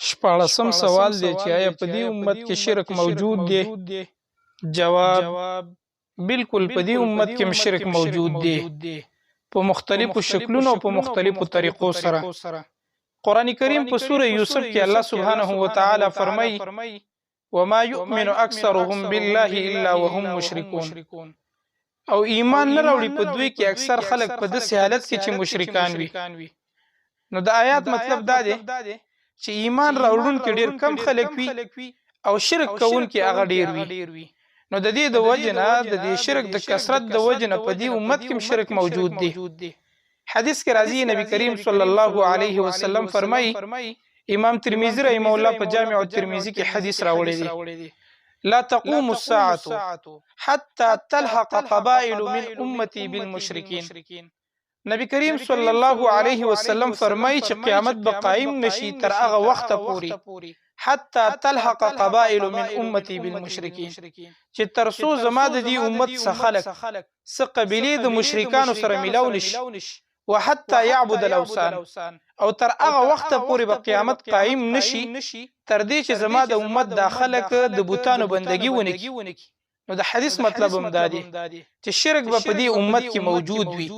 شپاړسم سوال دی چې آیا په دې امت کې شرک موجود دی؟ جواب: بالکل په دې امت کې شرک موجود دی، په مختلفو شکلونو او په مختلفو طریقو سره. قرآن کریم په سوره یوسف کې الله سبحانه و تعالی فرمایي: وما يؤمن اکثرهم بالله الا وهم مشركون. او ایمان نه راوړي په دوی کې اکثر خلک په داسې حالت کې چې مشرکان وي. نو د آیات مطلب دا دی چې ایمان راوړونکي ډیر کم خلک وي او شرک کوونکي هغه ډیر وي. نو د دې د وجه نه د دې شرک د کثرت د وجه نه په دې امت کې شرک موجود دی. حدیث کې راځي نبی کریم صلی الله علیه وسلم فرمایي، امام ترمذی رحمه الله په جامع الترمذی کې حدیث راوړی دی: لا تقوم الساعة حتى تلحق قبائل من امتي بالمشركين. نبی کریم صلی الله علیه وسلم فرمایي چې قیامت به قائم نشي تر هغه وخت پورې حتی تلحق قبائل من امتي بالمشركين، چې تر څو زما د دې امت څخه خلک څه قبیلې د مشرکانو سره ملاو نشي، وحتى يعبد الاوثان، او تر هغه وخت پورې به قیامت قائم نشي تر دې چې زما د امت داخله د بوتانو بندگی ونکي. نو د حدیث مطلب هم دا دی چې شرک به په دې امت کې موجود وي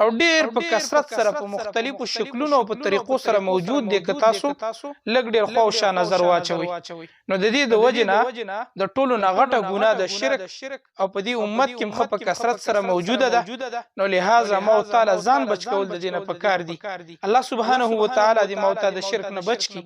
او ډیر په کثرت سره په مختلفو شکلونو او په طریقو سره موجود دی. که تاسو لږ ډیر خواوشا نظر واچوي نو د دې د وجه نه د ټولو نه غټه ګناه د شرک او په دې امت کې مخه په کثرت سره موجوده ده. نو لہذا مو تعالی ځان بچ کول د دې نه پکار دي. الله سبحانه و تعالی دې مو ته د شرک نه بچ کړي.